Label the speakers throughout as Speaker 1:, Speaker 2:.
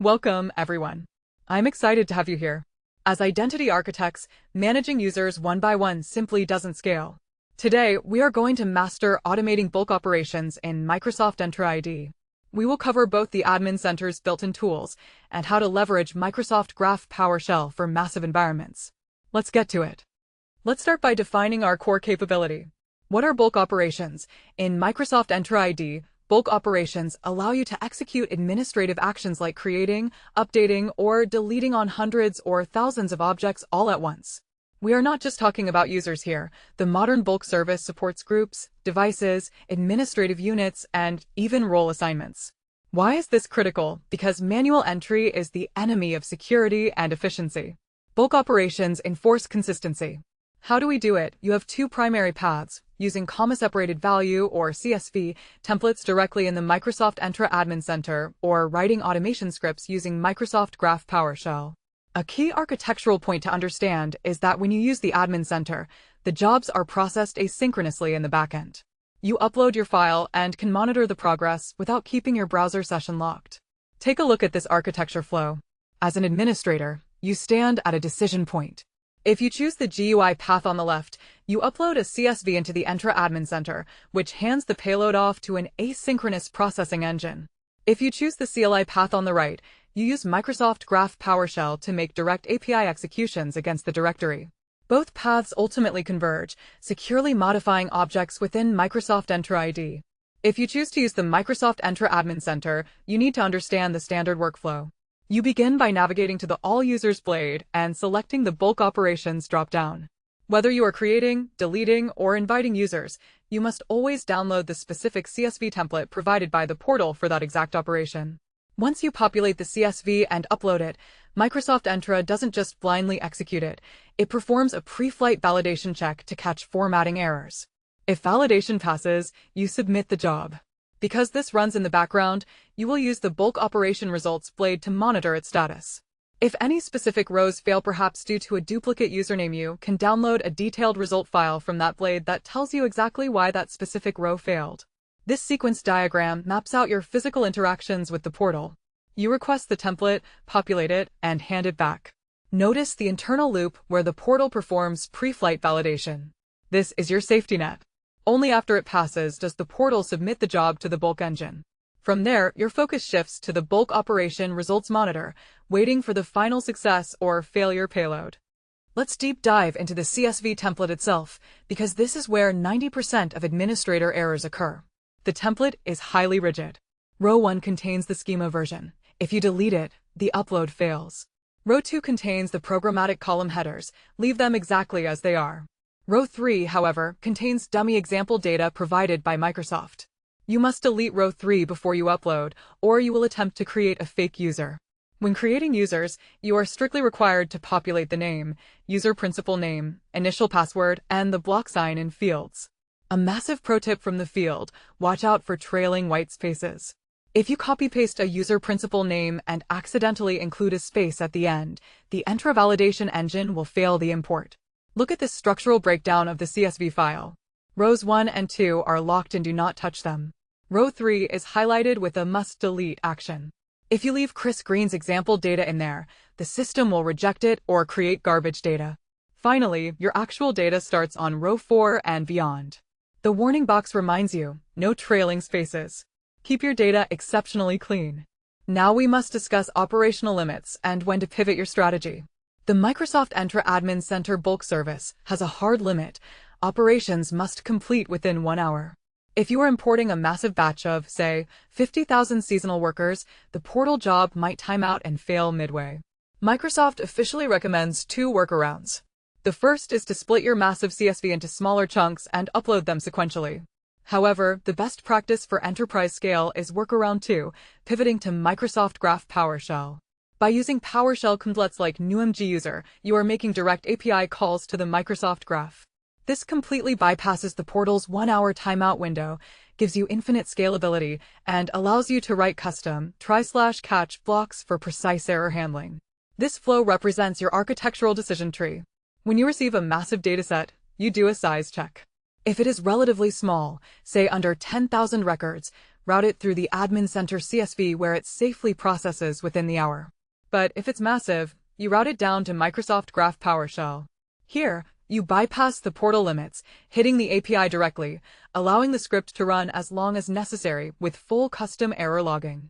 Speaker 1: Welcome, everyone. I'm excited to have you here. As identity architects, managing users one by one simply doesn't scale. Today, we are going to master automating bulk operations in Microsoft Entra ID. We will cover both the admin center's built-in tools and how to leverage Microsoft Graph PowerShell for massive environments. Let's get to it. Let's start by defining our core capability. What are bulk operations? In Microsoft Entra ID, bulk operations allow you to execute administrative actions like creating, updating, or deleting on hundreds or thousands of objects all at once. We are not just talking about users here. The modern bulk service supports groups, devices, administrative units, and even role assignments. Why is this critical? Because manual entry is the enemy of security and efficiency. Bulk operations enforce consistency. How do we do it? You have two primary paths: using comma-separated value, or CSV, templates directly in the Microsoft Entra Admin Center, or writing automation scripts using Microsoft Graph PowerShell. A key architectural point to understand is that when you use the Admin Center, the jobs are processed asynchronously in the backend. You upload your file and can monitor the progress without keeping your browser session locked. Take a look at this architecture flow. As an administrator, you stand at a decision point. If you choose the GUI path on the left, you upload a CSV into the Entra Admin Center, which hands the payload off to an asynchronous processing engine. If you choose the CLI path on the right, you use Microsoft Graph PowerShell to make direct API executions against the directory. Both paths ultimately converge, securely modifying objects within Microsoft Entra ID. If you choose to use the Microsoft Entra Admin Center, you need to understand the standard workflow. You begin by navigating to the All Users blade and selecting the Bulk Operations drop-down. Whether you are creating, deleting, or inviting users, you must always download the specific CSV template provided by the portal for that exact operation. Once you populate the CSV and upload it, Microsoft Entra doesn't just blindly execute it. It performs a pre-flight validation check to catch formatting errors. If validation passes, you submit the job. Because this runs in the background, you will use the bulk operation results blade to monitor its status. If any specific rows fail, perhaps due to a duplicate username, you can download a detailed result file from that blade that tells you exactly why that specific row failed. This sequence diagram maps out your physical interactions with the portal. You request the template, populate it, and hand it back. Notice the internal loop where the portal performs pre-flight validation. This is your safety net. Only after it passes does the portal submit the job to the bulk engine. From there, your focus shifts to the bulk operation results monitor, waiting for the final success or failure payload. Let's deep dive into the CSV template itself, because this is where 90% of administrator errors occur. The template is highly rigid. Row 1 contains the schema version. If you delete it, the upload fails. Row 2 contains the programmatic column headers. Leave them exactly as they are. Row 3, however, contains dummy example data provided by Microsoft. You must delete row 3 before you upload, or you will attempt to create a fake user. When creating users, you are strictly required to populate the name, user principal name, initial password, and the block sign in fields. A massive pro tip from the field: watch out for trailing white spaces. If you copy-paste a user principal name and accidentally include a space at the end, the Entra validation engine will fail the import. Look at this structural breakdown of the CSV file. Rows 1 and 2 are locked and do not touch them. Row 3 is highlighted with a must-delete action. If you leave Chris Green's example data in there, the system will reject it or create garbage data. Finally, your actual data starts on row 4 and beyond. The warning box reminds you, no trailing spaces. Keep your data exceptionally clean. Now we must discuss operational limits and when to pivot your strategy. The Microsoft Entra Admin Center bulk service has a hard limit. Operations must complete within 1 hour. If you are importing a massive batch of, say, 50,000 seasonal workers, the portal job might time out and fail midway. Microsoft officially recommends 2 workarounds. The first is to split your massive CSV into smaller chunks and upload them sequentially. However, the best practice for enterprise scale is workaround 2, pivoting to Microsoft Graph PowerShell. By using PowerShell templates like newMG user, you are making direct API calls to the Microsoft Graph. This completely bypasses the portal's 1-hour timeout window, gives you infinite scalability, and allows you to write custom try/catch blocks for precise error handling. This flow represents your architectural decision tree. When you receive a massive dataset, you do a size check. If it is relatively small, say under 10,000 records, route it through the admin center CSV where it safely processes within the hour. But if it's massive, you route it down to Microsoft Graph PowerShell. Here, you bypass the portal limits, hitting the API directly, allowing the script to run as long as necessary with full custom error logging.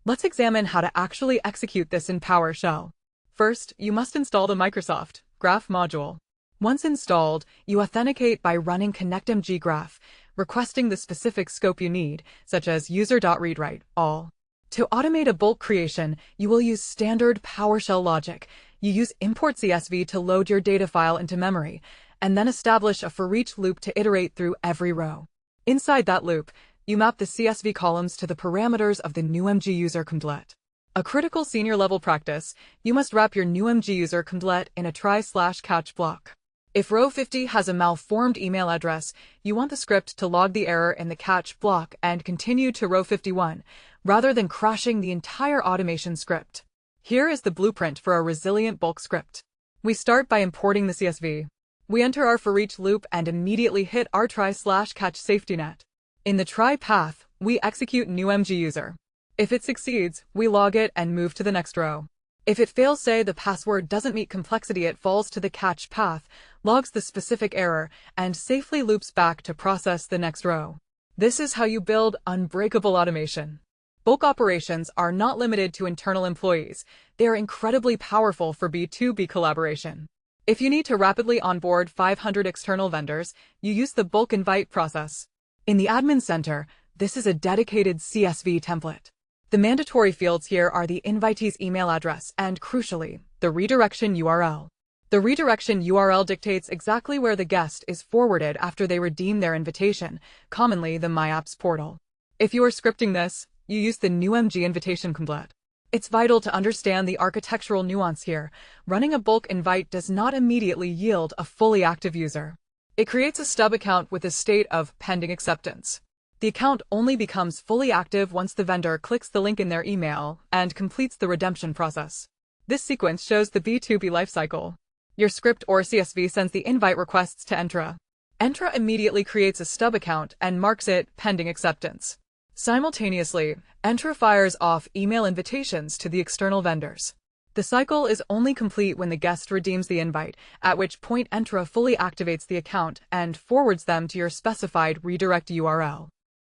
Speaker 1: Let's examine how to actually execute this in PowerShell. First, you must install the Microsoft Graph module. Once installed, you authenticate by running connectmg graph, requesting the specific scope you need, such as user.readWrite all. To automate a bulk creation, you will use standard PowerShell logic. You use import CSV to load your data file into memory, and then establish a for each loop to iterate through every row. Inside that loop, you map the CSV columns to the parameters of the newmg user command. A critical senior level practice, you must wrap your newmg user command in a try/catch block. If row 50 has a malformed email address, you want the script to log the error in the catch block and continue to row 51, rather than crashing the entire automation script. Here is the blueprint for a resilient bulk script. We start by importing the CSV. We enter our for each loop and immediately hit our try/catch safety net. In the try path, we execute newmg user. If it succeeds, we log it and move to the next row. If it fails, say the password doesn't meet complexity, it falls to the catch path, logs the specific error, and safely loops back to process the next row. This is how you build unbreakable automation. Bulk operations are not limited to internal employees. They are incredibly powerful for B2B collaboration. If you need to rapidly onboard 500 external vendors, you use the bulk invite process. In the admin center, this is a dedicated CSV template. The mandatory fields here are the invitee's email address and, crucially, the redirection URL. The redirection URL dictates exactly where the guest is forwarded after they redeem their invitation, commonly the My Apps portal. If you are scripting this, you use the newmg invitation command. It's vital to understand the architectural nuance here. Running a bulk invite does not immediately yield a fully active user. It creates a stub account with a state of pending acceptance. The account only becomes fully active once the vendor clicks the link in their email and completes the redemption process. This sequence shows the B2B lifecycle. Your script or CSV sends the invite requests to Entra. Entra immediately creates a stub account and marks it pending acceptance. Simultaneously, Entra fires off email invitations to the external vendors. The cycle is only complete when the guest redeems the invite, at which point Entra fully activates the account and forwards them to your specified redirect URL.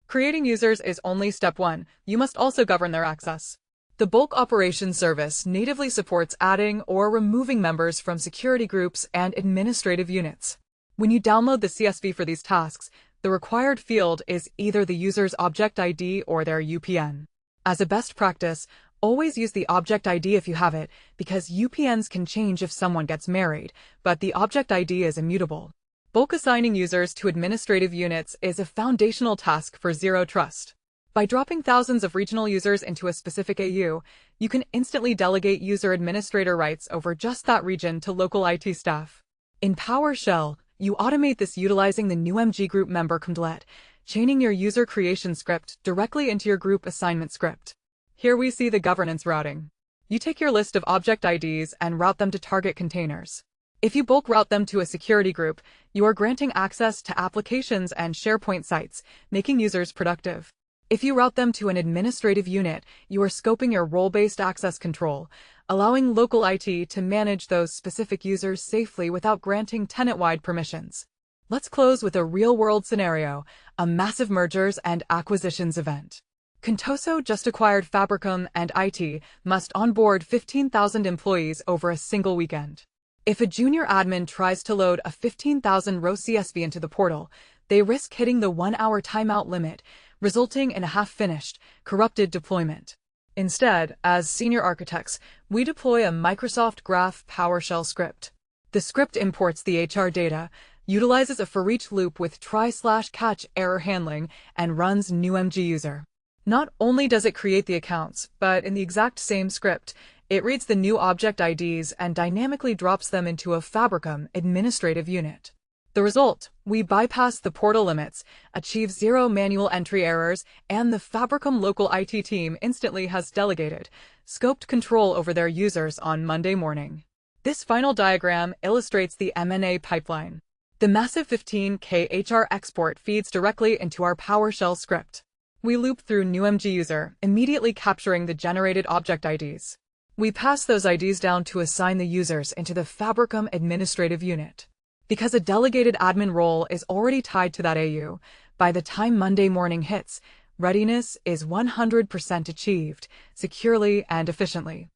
Speaker 1: Creating users is only step one. You must also govern their access. The bulk operations service natively supports adding or removing members from security groups and administrative units. When you download the CSV for these tasks, the required field is either the user's object ID or their UPN. As a best practice, always use the object ID if you have it, because UPNs can change if someone gets married, but the object ID is immutable. Bulk assigning users to administrative units is a foundational task for Zero Trust. By dropping thousands of regional users into a specific AU, you can instantly delegate user administrator rights over just that region to local IT staff. In PowerShell, you automate this utilizing the newmg group member command, chaining your user creation script directly into your group assignment script. Here we see the governance routing. You take your list of object IDs and route them to target containers. If you bulk route them to a security group, you are granting access to applications and SharePoint sites, making users productive. If you route them to an administrative unit, you are scoping your role-based access control, allowing local IT to manage those specific users safely without granting tenant-wide permissions. Let's close with a real-world scenario, a massive mergers and acquisitions event. Contoso just acquired Fabricom and IT must onboard 15,000 employees over a single weekend. If a junior admin tries to load a 15,000-row CSV into the portal, they risk hitting the 1-hour timeout limit, resulting in a half-finished, corrupted deployment. Instead, as senior architects, we deploy a Microsoft Graph PowerShell script. The script imports the HR data, utilizes a for each loop with try/catch error handling, and runs newmg user. Not only does it create the accounts, but in the exact same script, it reads the new object IDs and dynamically drops them into a Fabricom administrative unit. The result, we bypass the portal limits, achieve zero manual entry errors, and the Fabricom local IT team instantly has delegated, scoped control over their users on Monday morning. This final diagram illustrates the M&A pipeline. The massive 15K HR export feeds directly into our PowerShell script. We loop through new MG user, immediately capturing the generated object IDs. We pass those IDs down to assign the users into the Fabricum administrative unit. Because a delegated admin role is already tied to that AU, by the time Monday morning hits, readiness is 100% achieved, securely and efficiently.